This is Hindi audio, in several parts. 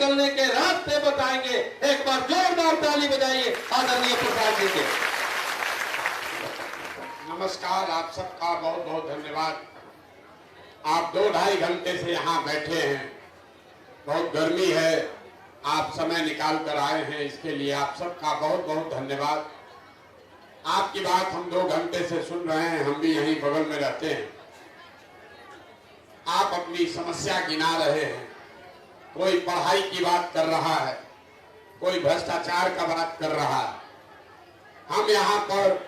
चलने के रास्ते बताएंगे। एक बार जोरदार ताली बजाइए आदरणीय प्रसाद जी के। नमस्कार, आप सबका बहुत बहुत धन्यवाद। आप 2-2.5 घंटे से यहाँ बैठे हैं, बहुत गर्मी है, आप समय निकाल कर आए हैं, इसके लिए आप सबका बहुत बहुत धन्यवाद। आपकी बात हम 2 घंटे से सुन रहे हैं, हम भी यहीं बगल में रहते हैं। आप अपनी समस्या गिना रहे हैं, कोई पढ़ाई की बात कर रहा है, कोई भ्रष्टाचार का बात कर रहा है। हम यहाँ पर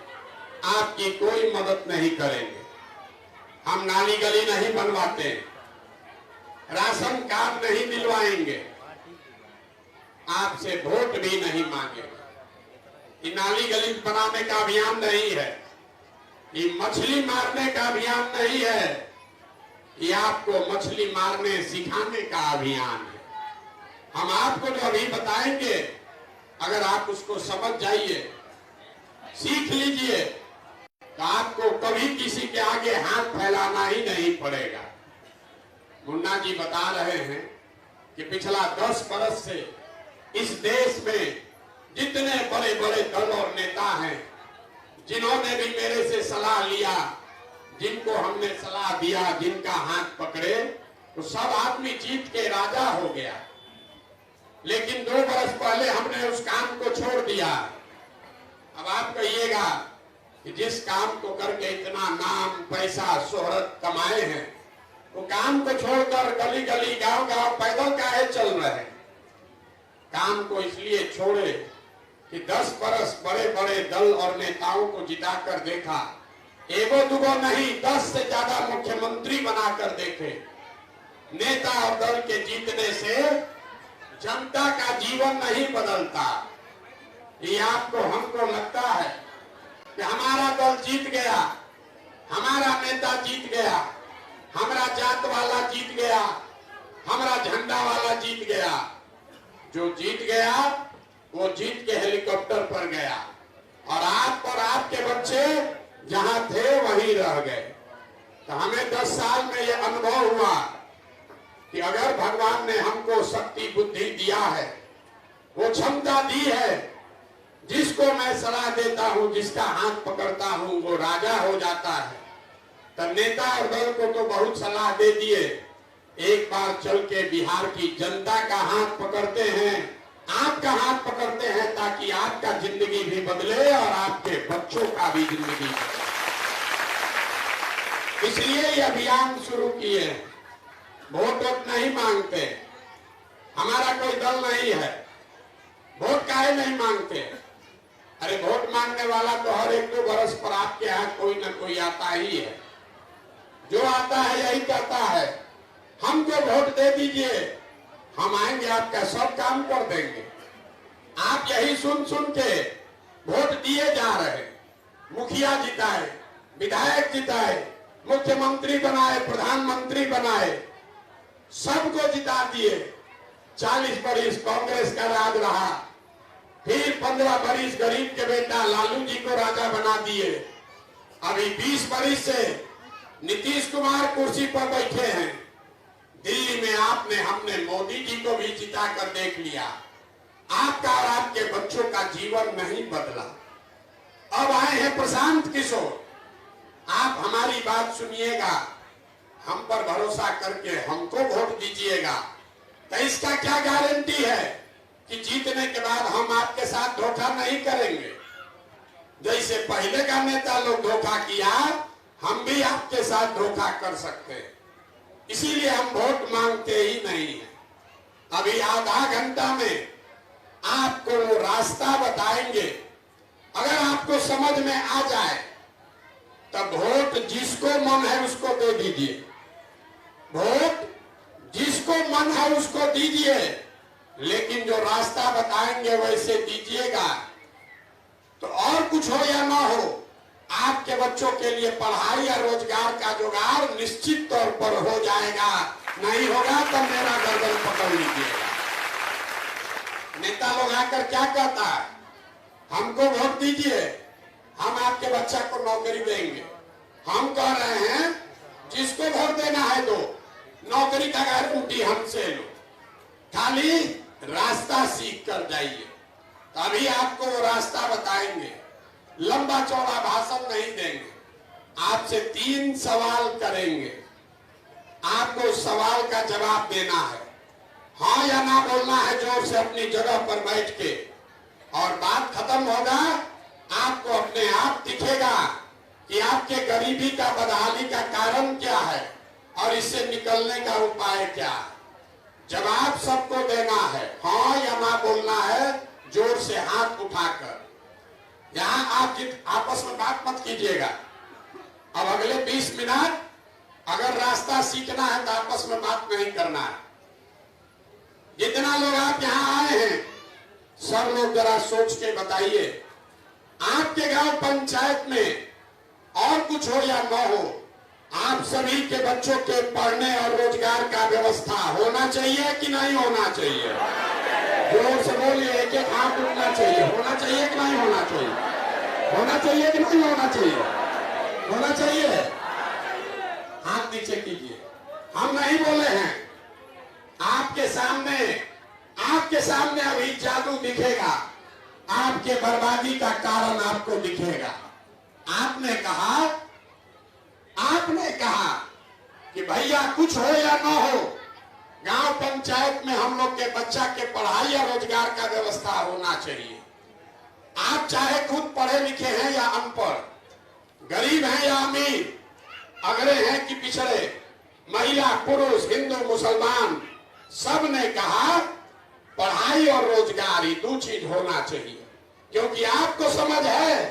आपकी कोई मदद नहीं करेंगे। हम नाली गली नहीं बनवाते, राशन कार्ड नहीं दिलवाएंगे, आपसे वोट भी नहीं मांगेंगे। ये नाली गली बनाने का अभियान नहीं है, ये मछली मारने का अभियान नहीं है, ये आपको मछली मारने सिखाने का अभियान है। हम आपको जो अभी बताएंगे, अगर आप उसको समझ जाइए, सीख लीजिए, तो आपको कभी किसी के आगे हाथ फैलाना ही नहीं पड़ेगा। मुन्ना जी बता रहे हैं कि पिछला 10 बरस से इस देश में जितने बड़े बड़े दल और नेता हैं, जिन्होंने भी मेरे से सलाह लिया, जिनको हमने सलाह दिया, जिनका हाथ पकड़े, तो सब आदमी जीत के राजा हो गया। लेकिन 2 बरस पहले हमने उस काम को छोड़ दिया। अब आप कहिएगा कि जिस काम को करके इतना नाम, पैसा, शोहरत कमाए हैं, वो काम को छोड़कर गली गली, गांव गांव पैदल काहे चल रहे हैं? काम को इसलिए छोड़े कि 10 बरस बड़े बड़े दल और नेताओं को जिताकर देखा, एगो दुगो नहीं, 10 से ज्यादा मुख्यमंत्री बनाकर देखे। नेता और दल के जीतने से जनता का जीवन नहीं बदलता। ये आपको, हमको लगता है कि हमारा दल जीत गया, हमारा नेता जीत गया, हमारा जात वाला जीत गया, हमारा झंडा वाला जीत गया। जो जीत गया वो जीत के हेलीकॉप्टर पर गया, और आप और आपके बच्चे जहां थे वहीं रह गए। तो हमें 10 साल में ये अनुभव हुआ कि अगर भगवान ने हमको शक्ति बुद्धि दिया है, वो क्षमता दी है, जिसको मैं सलाह देता हूं, जिसका हाथ पकड़ता हूं, वो राजा हो जाता है। तो नेता और दल को तो बहुत सलाह दे दिए, एक बार चल के बिहार की जनता का हाथ पकड़ते हैं, आपका हाथ पकड़ते हैं, ताकि आपका जिंदगी भी बदले और आपके बच्चों का भी जिंदगी बदले। इसलिए ये अभियान शुरू किए। वोट नहीं मांगते, हमारा कोई दल नहीं है, वोट काहे नहीं मांगते? अरे वोट मांगने वाला तो हर 1-2 बरस पर आपके यहाँ कोई न कोई आता ही है। जो आता है यही कहता है, हमको वोट दे दीजिए, हम आएंगे, आपका सब काम कर देंगे। आप यही सुन सुन के वोट दिए जा रहे। मुखिया जिताए, विधायक जिताए, मुख्यमंत्री बनाए, प्रधानमंत्री बनाए, सबको जिता दिए। 40 बरिस कांग्रेस का राज रहा, फिर 15 बरिस गरीब के बेटा लालू जी को राजा बना दिए। अभी 20 बरिस से नीतीश कुमार कुर्सी पर बैठे हैं। दिल्ली में आपने, हमने मोदी जी को भी जिता कर देख लिया। आपका और आपके बच्चों का जीवन नहीं बदला। अब आए हैं प्रशांत किशोर, आप हमारी बात सुनिएगा, हम पर भरोसा करके हमको वोट दीजिएगा। तो इसका क्या गारंटी है कि जीतने के बाद हम आपके साथ धोखा नहीं करेंगे? जैसे पहले का नेता लोग धोखा किया, हम भी आपके साथ धोखा कर सकते हैं। इसीलिए हम वोट मांगते ही नहीं है। अभी आधा घंटा में आपको वो रास्ता बताएंगे। अगर आपको समझ में आ जाए तब वोट जिसको मन है उसको दे दीजिए, वोट जिसको मन है उसको दीजिए, लेकिन जो रास्ता बताएंगे वैसे दीजिएगा। तो और कुछ हो या ना हो, आपके बच्चों के लिए पढ़ाई या रोजगार का जुगाड़ निश्चित तौर पर हो जाएगा। नहीं होगा तो मेरा गर्दन पकड़ लीजिएगा। नेता लोग आकर क्या कहता है, हमको वोट दीजिए, हम आपके बच्चा को नौकरी देंगे। हम कह रहे हैं जिसको वोट देना है दो, नौकरी का गारंटी हमसे लो, खाली रास्ता सीख कर जाइए, तभी आपको वो रास्ता बताएंगे। लंबा चौड़ा भाषण नहीं देंगे, आपसे 3 सवाल करेंगे, आपको उस सवाल का जवाब देना है, हाँ या ना बोलना है जोर से अपनी जगह पर बैठ के, और बात खत्म होगा। आपको अपने आप दिखेगा कि आपके गरीबी का, बदहाली का कारण क्या है और इससे निकलने का उपाय क्या है। जवाब सबको देना है, हाँ या ना बोलना है जोर से हाथ उठाकर। यहां आप आपस में बात मत कीजिएगा। अब अगले 20 मिनट अगर रास्ता सीखना है तो आपस में बात नहीं करना है। जितना लोग आप यहां आए हैं, सब लोग जरा सोच के बताइए, आपके गांव पंचायत में और कुछ हो या न हो, आप सभी के बच्चों के पढ़ने और रोजगार का व्यवस्था होना चाहिए कि नहीं होना चाहिए? जोर से बोलिए, एक एक हाथ उठना चाहिए। होना चाहिए कि नहीं होना चाहिए? होना चाहिए कि नहीं होना चाहिए? होना चाहिए। हाथ नीचे कीजिए। हम नहीं बोले हैं, आपके सामने अभी जादू दिखेगा, आपके बर्बादी का कारण आपको दिखेगा। आपने कहा कि भैया कुछ हो या ना हो, गांव पंचायत में हम लोग के बच्चा के पढ़ाई या रोजगार का व्यवस्था होना चाहिए। आप चाहे खुद पढ़े लिखे हैं या अनपढ़, गरीब हैं या अमीर, अगड़े हैं कि पिछड़े, महिला पुरुष, हिंदू मुसलमान, सब ने कहा पढ़ाई और रोजगार, ये 2 चीज होना चाहिए। क्योंकि आपको समझ है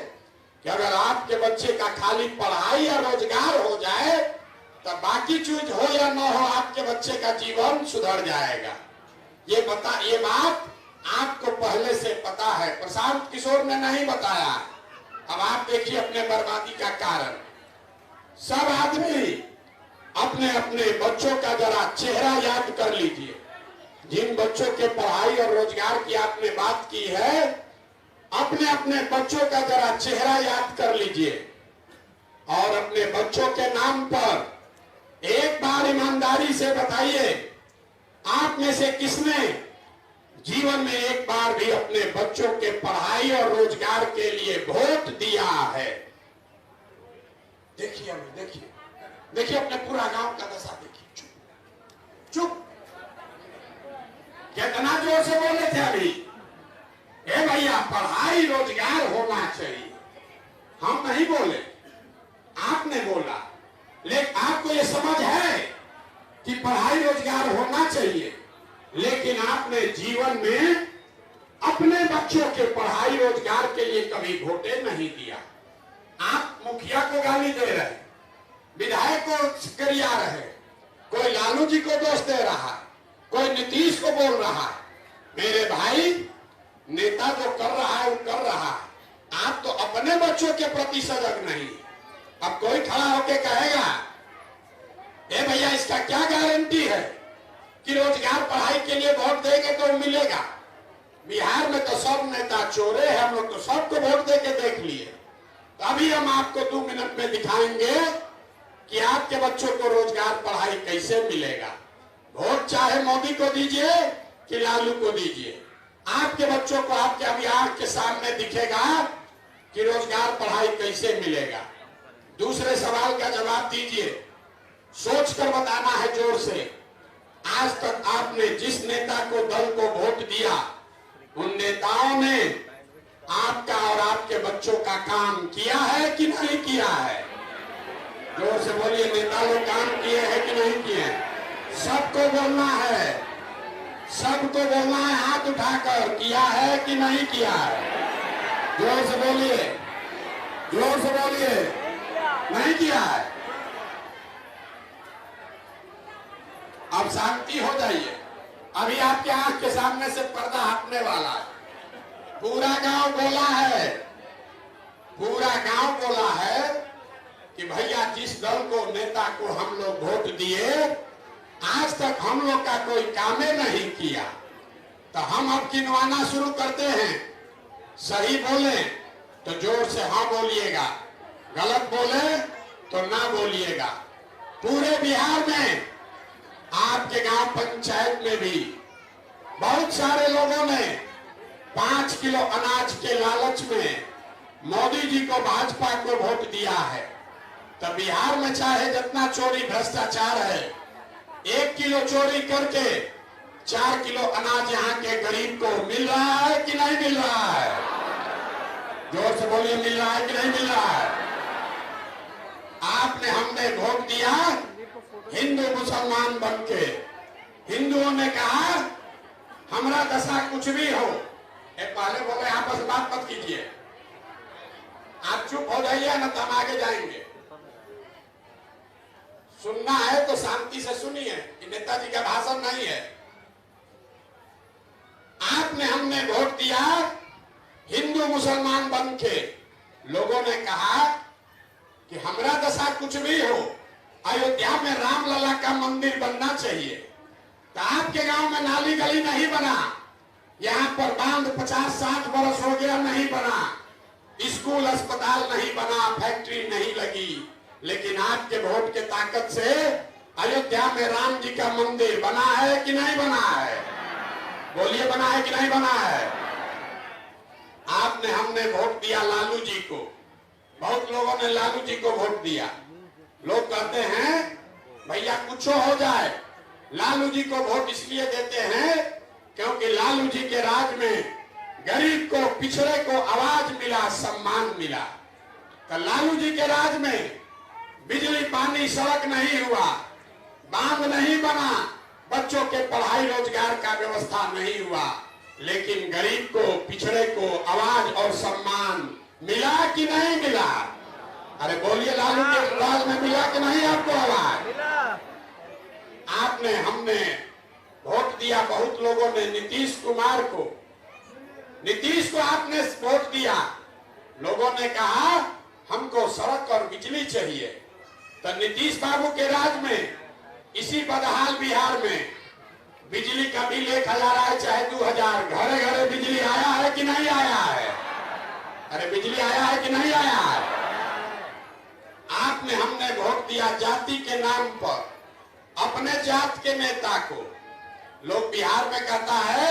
कि अगर आपके बच्चे का खाली पढ़ाई या रोजगार हो जाए तो बाकी चीज हो या ना हो, आपके बच्चे का जीवन सुधर जाएगा। ये बात आपको पहले से पता है, प्रशांत किशोर ने नहीं बताया। अब आप देखिए अपने बर्बादी का कारण। सब आदमी अपने अपने बच्चों का जरा चेहरा याद कर लीजिए। जिन बच्चों के पढ़ाई और रोजगार की आपने बात की है, अपने अपने बच्चों का जरा चेहरा याद कर लीजिए और अपने बच्चों के नाम पर एक बार ईमानदारी से बताइए, आप में से किसने जीवन में एक बार भी अपने बच्चों के पढ़ाई और रोजगार के लिए वोट दिया है? देखिए हमें, देखिए अपने पूरा गांव का दशा देखिए। चुप। कितना जोर से बोले थे अभी, ए भैया पढ़ाई रोजगार होना चाहिए। हम नहीं बोले, आपने बोला। लेकिन आपको ये समझ है कि पढ़ाई रोजगार होना चाहिए, लेकिन आपने जीवन में अपने बच्चों के पढ़ाई रोजगार के लिए कभी वोटे नहीं दिया। आप मुखिया को गाली दे रहे, विधायक को गरिया रहे, कोई लालू जी को दोष दे रहा है, कोई नीतीश को बोल रहा है। मेरे भाई, नेता जो कर रहा है वो कर रहा है, आप तो अपने बच्चों के प्रति सजग नहीं। अब कोई खड़ा होके कहेगा, ए भैया इसका क्या गारंटी है कि रोजगार पढ़ाई के लिए वोट देंगे तो मिलेगा? बिहार में तो सब नेता चोरे हैं, हम लोग तो सबको वोट दे के देख लिए। तो अभी हम आपको 2 मिनट में दिखाएंगे कि आपके बच्चों को रोजगार पढ़ाई कैसे मिलेगा। वोट चाहे मोदी को दीजिए कि लालू को दीजिए, आपके बच्चों को आपके अभी आंख के सामने दिखेगा कि रोजगार पढ़ाई कैसे मिलेगा। दूसरे सवाल का जवाब दीजिए, सोच कर बताना है जोर से। आज तक आपने जिस नेता को, दल को वोट दिया, उन नेताओं ने आपका और आपके बच्चों का काम किया है कि नहीं किया है? जोर से बोलिए, नेता लोग काम किए हैं कि नहीं किए? सबको बोलना है, सबको बोलना है हाथ उठाकर, किया है कि नहीं किया है? जोर से बोलिए, जोर से बोलिए, नहीं किया है। अब शांति हो जाइए। अभी आपके आंख के सामने से पर्दा हटने वाला है। पूरा गांव बोला है, पूरा गांव बोला है कि भैया जिस दल को, नेता को हम लोग वोट दिए, आज तक हम लोग का कोई काम नहीं किया। तो हम अब गिनवाना शुरू करते हैं। सही बोले तो जोर से हाँ बोलिएगा, गलत बोले तो ना बोलिएगा। पूरे बिहार में, आपके गांव पंचायत में भी बहुत सारे लोगों ने 5 किलो अनाज के लालच में मोदी जी को, भाजपा को वोट दिया है। तो बिहार में चाहे जितना चोरी भ्रष्टाचार है, 1 किलो चोरी करके 4 किलो अनाज यहाँ के गरीब को मिल रहा है कि नहीं मिल रहा है? जोर से बोलिए, मिल रहा है कि नहीं मिल रहा है? आपने, हमने वोट दिया हिंदू मुसलमान बनके। हिंदुओं ने कहा हमारा दशा कुछ भी हो, पहले बोले आपस में बात मत कीजिए, आप चुप हो जाइए ना तो हम आगे जाएंगे। सुनना है तो शांति से सुनिए, नेताजी का भाषण नहीं है। आपने, हमने वोट दिया हिंदू मुसलमान बन के। लोगों ने कहा कि हमारा दशा कुछ भी हो, अयोध्या में रामलला का मंदिर बनना चाहिए। तो आपके गांव में नाली गली नहीं बना, यहाँ पर बांध 50-60 बरस हो गया नहीं बना, स्कूल अस्पताल नहीं बना, फैक्ट्री नहीं लगी। लेकिन आपके वोट के ताकत से अयोध्या में राम जी का मंदिर बना है कि नहीं बना है? बोलिए, बना है कि नहीं बना है? आपने, हमने वोट दिया लालू जी को। बहुत लोगों ने लालू जी को वोट दिया। लोग कहते हैं भैया कुछ हो जाए, लालू जी को वोट इसलिए देते हैं क्योंकि लालू जी के राज में गरीब को, पिछड़े को आवाज मिला, सम्मान मिला। तो लालू जी के राज में बिजली, पानी, सड़क नहीं हुआ, बांध नहीं बना, बच्चों के पढ़ाई रोजगार का व्यवस्था नहीं हुआ, लेकिन गरीब को, पिछड़े को आवाज और सम्मान मिला कि नहीं मिला? अरे बोलिए, लालू के राज में मिला कि नहीं आपको आवाज? आपने, हमने वोट दिया, बहुत लोगों ने नीतीश कुमार को। नीतीश को आपने वोट दिया। लोगों ने कहा हमको सड़क और बिजली चाहिए। तो नीतीश बाबू के राज में, इसी बदहाल बिहार में बिजली का बिल 1000 आए चाहे 2000, घरे घरे बिजली आया है कि नहीं आया है? अरे बिजली आया है कि नहीं आया है? आपने, हमने वोट दिया जाति के नाम पर, अपने जात के नेता को। लोग बिहार में कहता है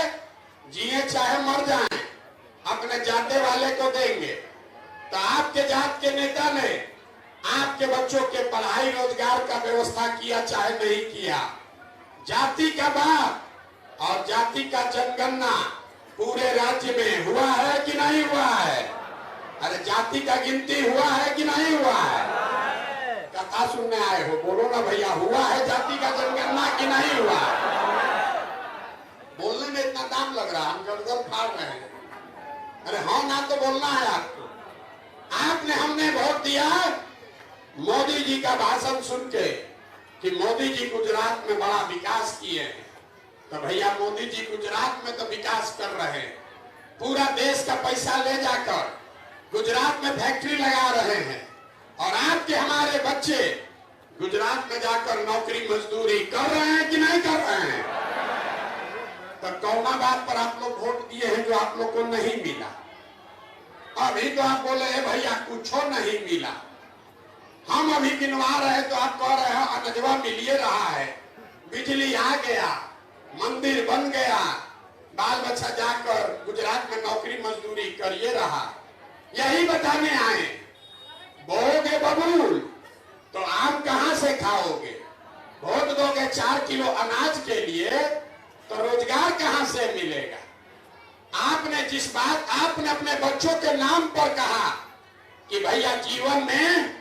जिए चाहे मर जाएं, अपने जाते वाले को देंगे। तो आपके जात के नेता ने आपके बच्चों के पढ़ाई रोजगार का व्यवस्था किया चाहे नहीं किया? जाति का बात और जाति का जनगणना पूरे राज्य में हुआ है कि नहीं हुआ है? अरे जाति का गिनती हुआ है कि नहीं हुआ है? कथा सुनने आए हो, बोलो ना भैया, हुआ है जाति का जनगणना कि नहीं हुआ है? बोलने में इतना दाम लग रहा है, हम गर्दन फाड़ रहे हैं। अरे हाँ ना तो बोलना है आपको। आपने, हमने वोट दिया मोदी जी का भाषण सुन के कि मोदी जी गुजरात में बड़ा विकास किए हैं। तो भैया मोदी जी गुजरात में तो विकास कर रहे हैं, पूरा देश का पैसा ले जाकर गुजरात में फैक्ट्री लगा रहे हैं, और आपके, हमारे बच्चे गुजरात में जाकर नौकरी मजदूरी कर रहे हैं कि नहीं कर रहे हैं? तो कौना बात पर आप लोग वोट दिए हैं जो आप लोग को नहीं मिला? अभी तो आप बोले हैं भैया कुछ नहीं मिला। हम अभी गिनवा रहे तो आप कह रहे हैं अनजवा मिलिए रहा है, बिजली आ गया, मंदिर बन गया, बाल बच्चा जाकर गुजरात में नौकरी मजदूरी करिए रहा। यही बताने आए। बोओगे बबूल तो आम कहां से खाओगे? वोट दोगे 4 किलो अनाज के लिए तो रोजगार कहां से मिलेगा? आपने, जिस बात आपने अपने बच्चों के नाम पर कहा कि भैया जीवन में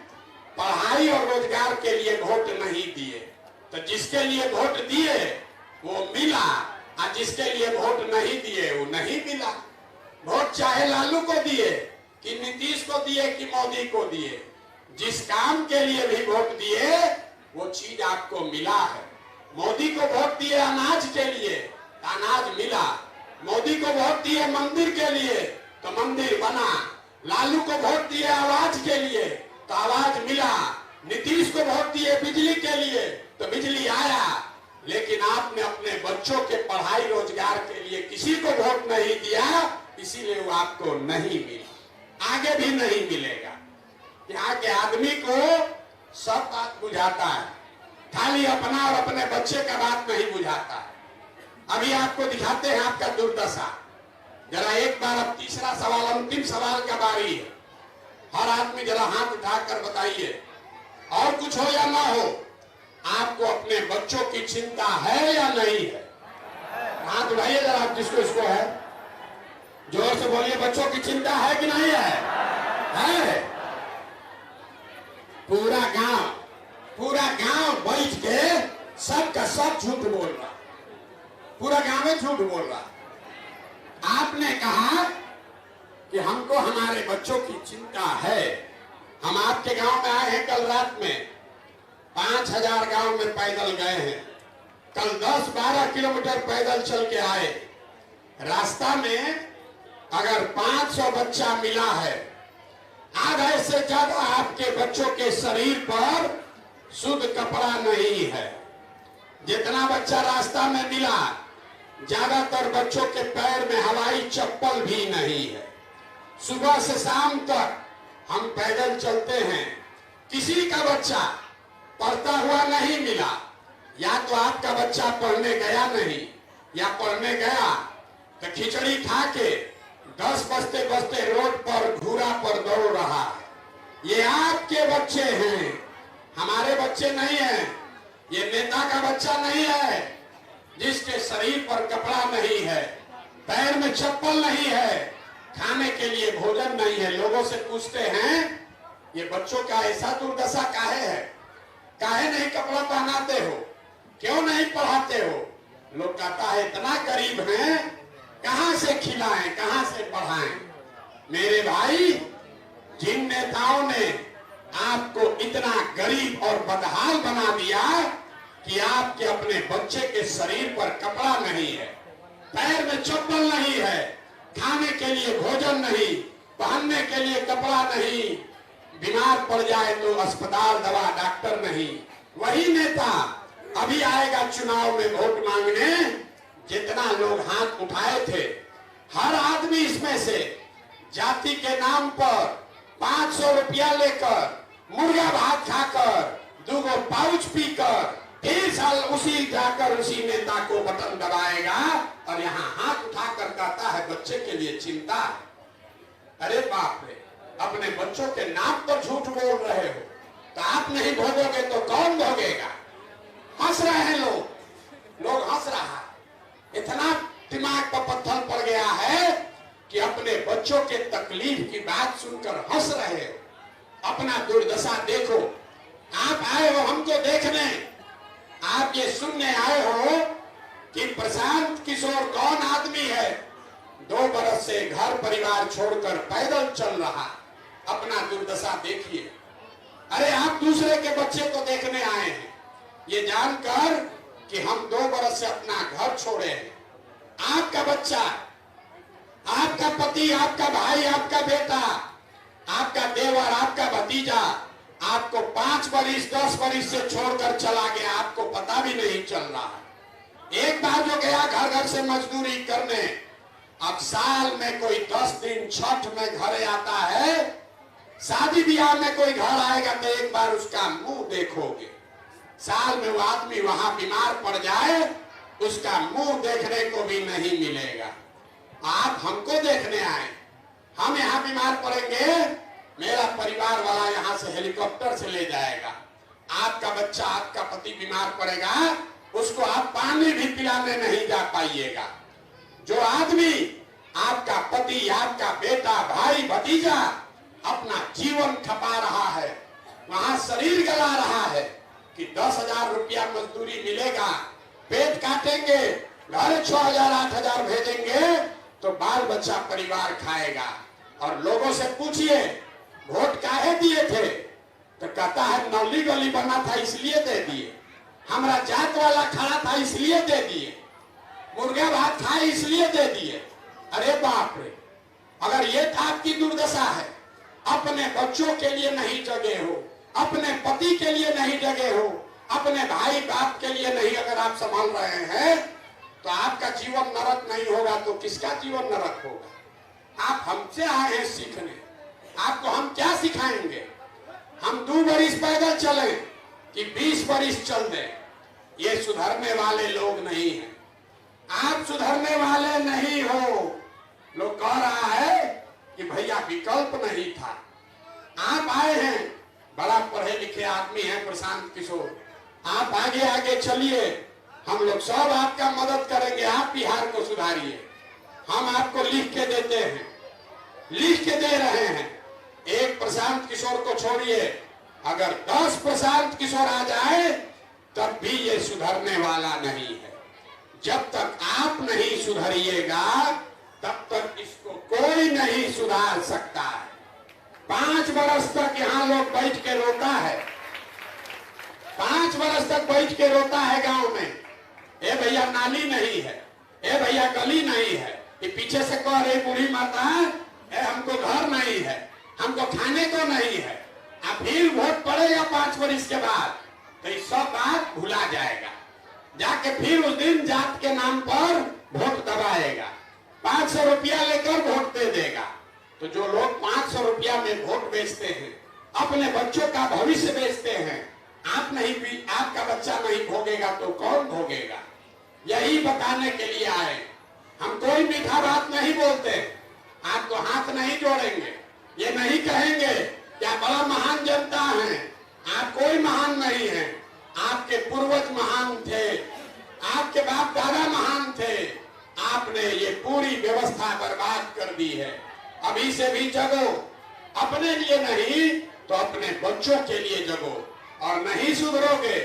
पढ़ाई और रोजगार के लिए वोट नहीं दिए, तो जिसके लिए वोट दिए वो मिला, और जिसके लिए वोट नहीं दिए वो नहीं मिला। वोट चाहे लालू को दिए कि नीतीश को दिए कि मोदी को दिए, जिस काम के लिए भी वोट दिए वो चीज आपको मिला है। मोदी को वोट दिए अनाज के लिए, अनाज मिला। मोदी को वोट दिए मंदिर के लिए तो मंदिर बना। लालू को वोट दिए आवाज के लिए तो आवाज मिला। नीतीश को वोट दिए बिजली के लिए तो बिजली आया। लेकिन आपने अपने बच्चों के पढ़ाई रोजगार के लिए किसी को वोट नहीं दिया, इसीलिए वो आपको नहीं मिला, आगे भी नहीं मिलेगा। यहाँ के आदमी को सब बात बुझाता है, खाली अपना और अपने बच्चे का बात नहीं बुझाता है। अभी आपको दिखाते हैं आपका दुर्दशा। जरा एक बार अब तीसरा सवाल, अंतिम सवाल का बारी है। हर आदमी जरा हाथ उठाकर बताइए, और कुछ हो या ना हो, आपको अपने बच्चों की चिंता है या नहीं है? हाथ उठाइए जरा आप, जिसको इसको है, जोर से बोलिए, बच्चों की चिंता है कि नहीं है? है। पूरा गांव बैठ के सबका सब झूठ बोल रहा, पूरा गांव में झूठ बोल रहा। आपने कहा कि हमको हमारे बच्चों की चिंता है। हम आपके गांव में आए हैं कल रात में, 5000 गांव में पैदल गए हैं। कल 10-12 किलोमीटर पैदल चल के आए। रास्ता में अगर 500 बच्चा मिला है, आधे से ज्यादा आपके बच्चों के शरीर पर शुद्ध कपड़ा नहीं है। जितना बच्चा रास्ता में मिला, ज्यादातर बच्चों के पैर में हवाई चप्पल भी नहीं है। सुबह से शाम तक हम पैदल चलते हैं, किसी का बच्चा पढ़ता हुआ नहीं मिला। या तो आपका बच्चा पढ़ने गया नहीं, या पढ़ने गया तो खिचड़ी खा के 10 बजते बजते रोड पर घूरा पर दौड़ रहा है। ये आपके बच्चे हैं, हमारे बच्चे नहीं हैं। ये नेता का बच्चा नहीं है जिसके शरीर पर कपड़ा नहीं है, पैर में चप्पल नहीं है, खाने के लिए भोजन नहीं है। लोगों से पूछते हैं ये बच्चों का ऐसा दुर्दशा काहे है? काहे नहीं कपड़ा पहनाते हो? क्यों नहीं पढ़ाते हो? लोग कहता है इतना गरीब हैं, कहां से खिलाएं, कहां से पढ़ाएं? मेरे भाई, जिन नेताओं ने आपको इतना गरीब और बदहाल बना दिया कि आपके अपने बच्चे के शरीर पर कपड़ा नहीं है, पैर में चप्पल नहीं है, खाने के लिए भोजन नहीं, पहनने के लिए कपड़ा नहीं, बीमार पड़ जाए तो अस्पताल दवा डॉक्टर नहीं, वही नेता अभी आएगा चुनाव में वोट मांगने। जितना लोग हाथ उठाए थे, हर आदमी इसमें से जाति के नाम पर 500 रुपया लेकर, मुर्गा भात खाकर, 2 पाउच पीकर, फिर साल उसी जाकर उसी नेता को बटन दबाएगा और यहाँ हाथ उठाकर कहता है बच्चे के लिए चिंता है। अरे बाप रे, अपने बच्चों के नाम पर झूठ बोल रहे हो तो आप नहीं भोगोगे तो कौन भोगेगा? हंस रहे हैं लोग हंस रहा है। इतना दिमाग पर पत्थर पड़ गया है कि अपने बच्चों के तकलीफ की बात सुनकर हंस रहे हो। अपना दुर्दशा देखो। आप आए हो हमको देखने, आप ये सुनने आए हो कि प्रशांत किशोर कौन आदमी है, 2 बरस से घर परिवार छोड़कर पैदल चल रहा। अपना दुर्दशा देखिए। अरे आप दूसरे के बच्चे को देखने आए हैं, ये जानकर कि हम 2 बरस से अपना घर छोड़े हैं। आपका बच्चा, आपका पति, आपका भाई, आपका बेटा, आपका देवर, आपका भतीजा आपको 5 बरिस 10 बरिस से छोड़कर चला गया, आपको पता भी नहीं चल रहा है। एक बार जो गया घर घर से मजदूरी करने, अब साल में कोई 10 दिन छठ में घरे आता है। शादी ब्याह में कोई घर आएगा तो एक बार उसका मुंह देखोगे। साल में वो आदमी वहां बीमार पड़ जाए, उसका मुंह देखने को भी नहीं मिलेगा। आप हमको देखने आए, हम यहाँ बीमार पड़ेंगे, मेरा परिवार वाला यहाँ से हेलीकॉप्टर से ले जाएगा। आपका बच्चा, आपका पति बीमार पड़ेगा, उसको आप पानी भी पिलाने नहीं जा पाइएगा। जो आदमी, आपका पति, आपका बेटा, भाई, भतीजा अपना जीवन खपा रहा है, वहां शरीर गला रहा है कि 10,000 रुपया मजदूरी मिलेगा, पेट काटेंगे, घर 6,000 8,000 भेजेंगे तो बाल बच्चा परिवार खाएगा। और लोगों से पूछिए वोट काहे दिए थे तो कहता है नौली गली बना था इसलिए दे दिए, हमारा जात वाला खड़ा था इसलिए दे दिए, मुर्गा भात खाए इसलिए दे दिए। अरे बाप रे, अगर ये आपकी दुर्दशा है, अपने बच्चों के लिए नहीं जगे हो, अपने पति के लिए नहीं जगे हो, अपने भाई बाप के लिए नहीं अगर आप संभाल रहे हैं तो आपका जीवन नरक नहीं होगा तो किसका जीवन नरक होगा? आप हमसे आए हैं सीखने, आपको हम क्या सिखाएंगे? हम 2 बरिस पैदल चले कि 20 बरिस चल दें, ये सुधरने वाले लोग नहीं हैं। आप सुधरने वाले नहीं हो। लोग कह रहा है कि भैया विकल्प नहीं था। आप आए हैं, बड़ा पढ़े लिखे आदमी हैं प्रशांत किशोर, आप आगे आगे चलिए, हम लोग सब आपका मदद करेंगे, आप बिहार को सुधारिए। हम आपको लिख के देते हैं, लिख के दे रहे हैं। एक प्रशांत किशोर को छोड़िए, अगर 10 प्रशांत किशोर आ जाए तब भी ये सुधरने वाला नहीं है। जब तक आप नहीं सुधरिएगा तब तक इसको कोई नहीं सुधार सकता है। 5 वर्ष तक यहाँ लोग बैठ के रोता है, 5 वर्ष तक बैठ के रोता है गांव में, ए भैया नाली नहीं है, ए भैया गली नहीं है। ये पीछे से कह रही बूढ़ी माता, ए हमको घर नहीं है, हमको खाने को नहीं है। अब फिर वोट पड़ेगा 5 वर्ष के बाद तो ये सब बात भुला जाएगा, जाके फिर उस दिन जात के नाम पर वोट दबाएगा, 500 रुपया लेकर वोट दे देगा। तो जो लोग 500 रुपया में वोट बेचते हैं, अपने बच्चों का भविष्य बेचते हैं, आप नहीं भी, आपका बच्चा नहीं भोगेगा तो कौन भोगेगा? यही बताने के लिए आए। हम कोई मीठा बात नहीं बोलते, आपको हाथ नहीं जोड़ेंगे, ये नहीं कहेंगे क्या बड़ा महान जनता है। आप कोई महान नहीं है, आपके पूर्वज महान थे, आपके बाप दादा महान थे। आपने ये पूरी व्यवस्था बर्बाद कर दी है। अभी से भी जगो, अपने लिए नहीं तो अपने बच्चों के लिए जगो। और नहीं सुधरोगे,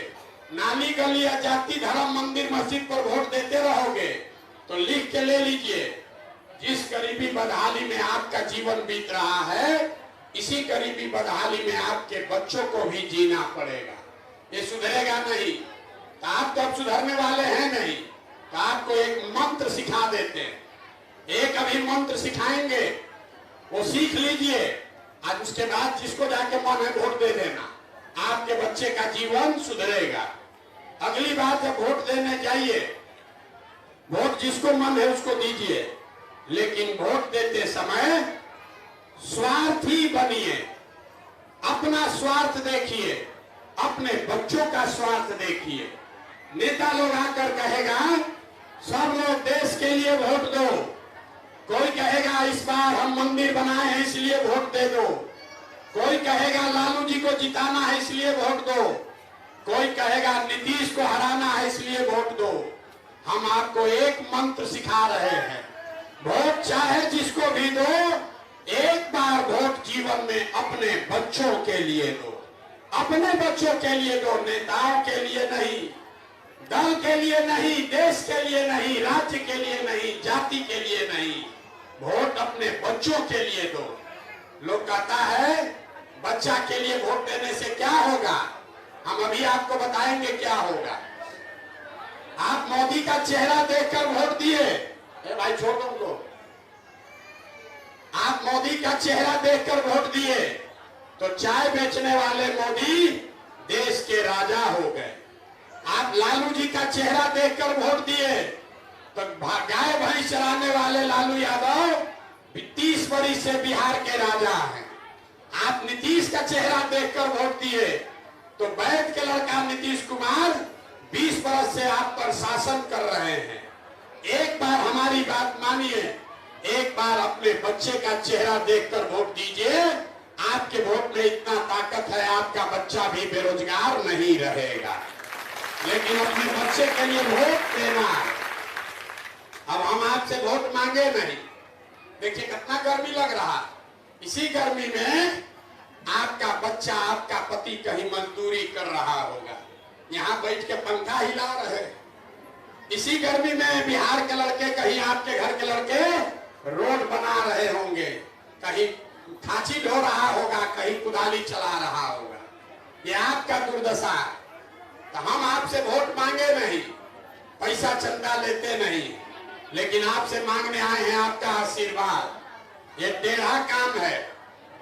नाली गली या जाति धर्म मंदिर मस्जिद पर वोट देते रहोगे तो लिख के ले लीजिए, जिस गरीबी बदहाली में आपका जीवन बीत रहा है, इसी गरीबी बदहाली में आपके बच्चों को भी जीना पड़ेगा। ये सुधरेगा नहीं तो आप तो अब सुधरने वाले हैं नहीं। तो आपको एक मंत्र सिखा देते हैं, एक अभी मंत्र सिखाएंगे, वो सीख लीजिए। आज उसके बाद जिसको जाके मन है वोट दे देना, आपके बच्चे का जीवन सुधरेगा। अगली बात जब वोट देने जाइए, वोट जिसको मन है उसको दीजिए, लेकिन वोट देते समय स्वार्थी बनिए। अपना स्वार्थ देखिए, अपने बच्चों का स्वार्थ देखिए। नेता लोग आकर कहेगा सब लोग देश के लिए वोट दो, कोई कहेगा इस बार हम मंदिर बनाए हैं इसलिए वोट दे दो, कोई कहेगा लालू जी को जिताना है इसलिए वोट दो, कोई कहेगा नीतीश को हराना है इसलिए वोट दो। हम आपको एक मंत्र सिखा रहे हैं, वोट चाहे जिसको भी दो, एक बार वोट जीवन में अपने बच्चों के लिए दो, अपने बच्चों के लिए दो, नेताओं के लिए नहीं, दल के लिए नहीं, देश के लिए नहीं, राज्य के लिए नहीं, जाति के लिए नहीं, वोट अपने बच्चों के लिए दो। लोग कहता है बच्चा के लिए वोट देने से क्या होगा, हम अभी आपको बताएंगे क्या होगा। आप मोदी का चेहरा देखकर वोट दिए, ए भाई छोड़ दो उनको, आप मोदी का चेहरा देखकर वोट दिए तो चाय बेचने वाले मोदी देश के राजा हो गए। आप लालू जी का चेहरा देखकर वोट दिए तो गाय भैंस चराने वाले लालू यादव 30 वर्ष से बिहार के राजा हैं। आप नीतीश का चेहरा देखकर वोट दिए तो वैद्य के लड़का नीतीश कुमार 20 वर्ष से आप पर शासन कर रहे हैं। एक बार हमारी बात मानिए, एक बार अपने बच्चे का चेहरा देखकर वोट दीजिए। आपके वोट में इतना ताकत है, आपका बच्चा भी बेरोजगार नहीं रहेगा। लेकिन अपने बच्चे के लिए वोट देना। अब हम आपसे वोट मांगे नहीं। देखिए कितना गर्मी लग रहा, इसी गर्मी में आपका बच्चा, आपका पति कहीं मजदूरी कर रहा होगा, यहाँ बैठ के पंखा हिला रहे। इसी गर्मी में बिहार के लड़के, कहीं आपके घर के लड़के रोड बना रहे होंगे, कहीं खांची ढो रहा होगा, कहीं कुदाली चला रहा होगा। ये आपका दुर्दशा। तो हम आपसे वोट मांगे नहीं, पैसा चंदा लेते नहीं, लेकिन आपसे मांगने आए हैं आपका आशीर्वाद। ये टेढ़ा काम है।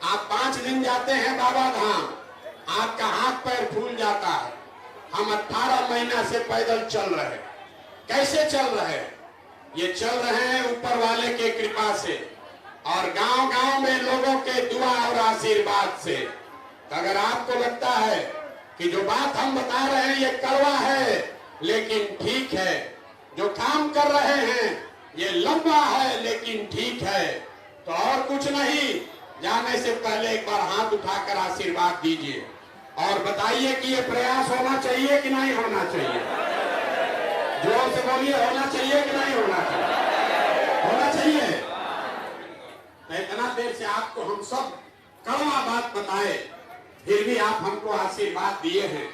आप 5 दिन जाते हैं बाबा धाम, आपका हाथ पैर फूल जाता है। हम 18 महीना से पैदल चल रहे। कैसे चल रहे? ये चल रहे हैं ऊपर वाले के कृपा से और गांव-गांव में लोगों के दुआ और आशीर्वाद से। तो अगर आपको लगता है कि जो बात हम बता रहे हैं ये कड़वा है, लेकिन ठीक है, जो काम कर रहे हैं ये लंबा है लेकिन ठीक है। तो और कुछ नहीं, जाने से पहले एक बार हाथ उठाकर आशीर्वाद दीजिए और बताइए कि ये प्रयास होना चाहिए कि नहीं होना चाहिए। जोर से बोलिए, होना चाहिए कि नहीं होना चाहिए? होना चाहिए। तो इतना देर से आपको हम सब कड़वा बात बताए, फिर भी आप हमको आशीर्वाद दिए हैं,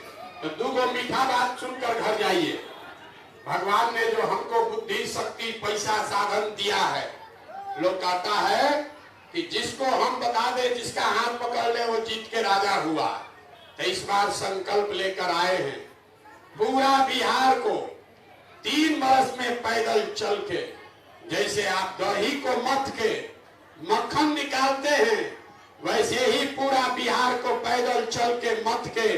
तो दूगो मीठा बात सुनकर घर जाइए। भगवान ने जो हमको बुद्धि, शक्ति, पैसा, साधन दिया है, लोग कहता है कि जिसको हम बता दे, जिसका हाथ पकड़ ले, वो जीत के राजा हुआ। तो इस बार संकल्प लेकर आए हैं, पूरा बिहार को 3 बरस में पैदल चल के, जैसे आप दही को मथ के मक्खन निकालते हैं, वैसे ही पूरा बिहार को पैदल चल के मथ के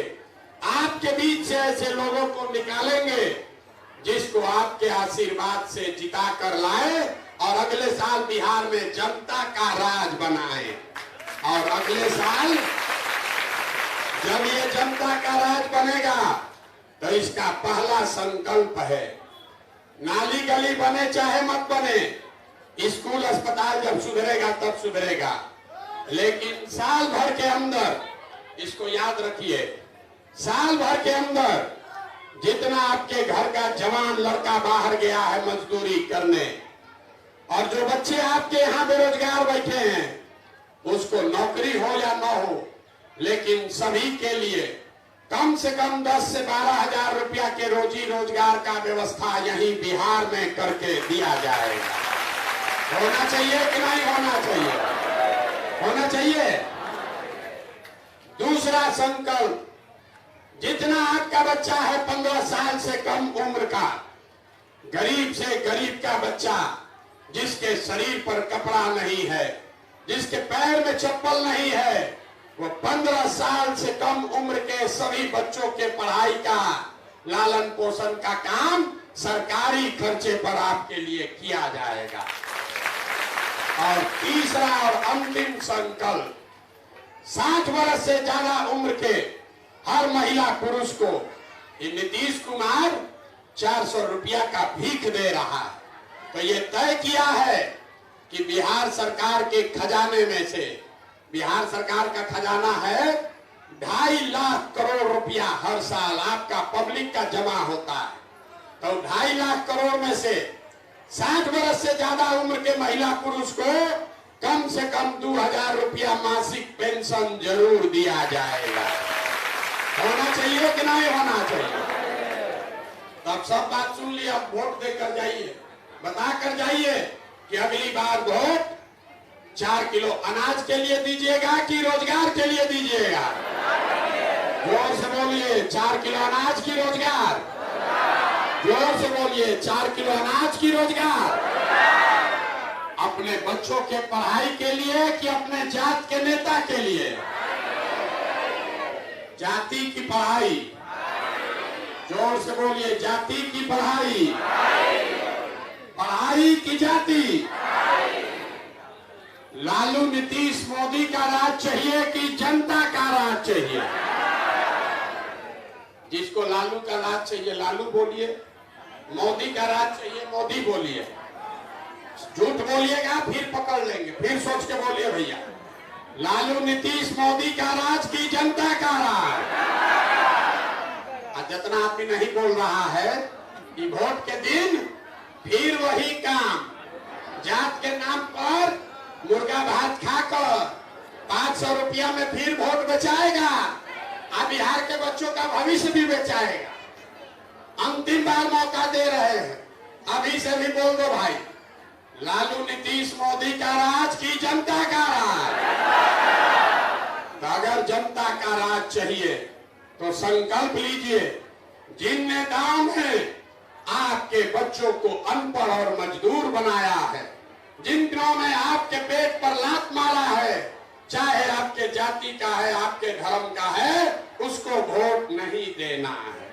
आपके बीच से ऐसे लोगों को निकालेंगे जिसको आपके आशीर्वाद से जिता कर लाए और अगले साल बिहार में जनता का राज बनाए। और अगले साल जब ये जनता का राज बनेगा तो इसका पहला संकल्प है, नाली गली बने चाहे मत बने, स्कूल अस्पताल जब सुधरेगा तब सुधरेगा, लेकिन साल भर के अंदर, इसको याद रखिए, साल भर के अंदर जितना आपके घर का जवान लड़का बाहर गया है मजदूरी करने, और जो बच्चे आपके यहाँ बेरोजगार बैठे हैं, उसको नौकरी हो या न हो, लेकिन सभी के लिए कम से कम 10 से 12 हजार रुपया के रोजी रोजगार का व्यवस्था यहीं बिहार में करके दिया जाएगा। होना चाहिए कि नहीं होना चाहिए? होना चाहिए। दूसरा संकल्प, जितना आपका बच्चा है 15 साल से कम उम्र का, गरीब से गरीब का बच्चा, जिसके शरीर पर कपड़ा नहीं है, जिसके पैर में चप्पल नहीं है, वो 15 साल से कम उम्र के सभी बच्चों के पढ़ाई का, लालन पोषण का काम सरकारी खर्चे पर आपके लिए किया जाएगा। और तीसरा और अंतिम संकल्प, 60 वर्ष से ज्यादा उम्र के हर महिला पुरुष को ये नीतीश कुमार 400 रुपया का भीख दे रहा है। तो ये तय किया है कि बिहार सरकार के खजाने में से, बिहार सरकार का खजाना है 2.5 लाख करोड़ रुपया हर साल आपका पब्लिक का जमा होता है। तो 2.5 लाख करोड़ में से 60 वर्ष से ज्यादा उम्र के महिला पुरुष को कम से कम 2000 रुपया मासिक पेंशन जरूर दिया जाएगा। होना चाहिए कि नहीं होना चाहिए? तब सब बात सुन लिया, अब वोट देकर जाइए, बता कर जाइए कि अगली बार वोट 4 किलो अनाज के लिए दीजिएगा कि रोजगार के लिए दीजिएगा? जोर से बोलिए, 4 किलो अनाज की रोजगार। जोर से बोलिए, 4 किलो अनाज की रोजगार। अपने बच्चों के पढ़ाई के लिए कि अपने जात के नेता के लिए? जाति की पढ़ाई। जोर से बोलिए, जाति की पढ़ाई, पढ़ाई की जाति। लालू नीतीश मोदी का राज चाहिए कि जनता का राज चाहिए? जिसको लालू का राज चाहिए लालू बोलिए, मोदी का राज चाहिए मोदी बोलिए। झूठ बोलिएगा फिर पकड़ लेंगे, फिर सोच के बोलिए भैया। लालू नीतीश मोदी का राज की जनता का राज? जितना आदमी नहीं बोल रहा है कि वोट के दिन फिर वही काम, जात के नाम पर मुर्गा भात खाकर 500 रुपया में फिर वोट बचाएगा और बिहार के बच्चों का भविष्य भी बचाएगा। अंतिम बार मौका दे रहे हैं, अभी से भी बोल दो भाई, लालू नीतीश मोदी का राज की जनता का राज? तो अगर जनता का राज चाहिए तो संकल्प लीजिए, जिन नेताओं ने आपके बच्चों को अनपढ़ और मजदूर बनाया है, जिन्होंने आपके पेट पर लात मारा है, चाहे आपके जाति का है, आपके धर्म का है, उसको वोट नहीं देना है।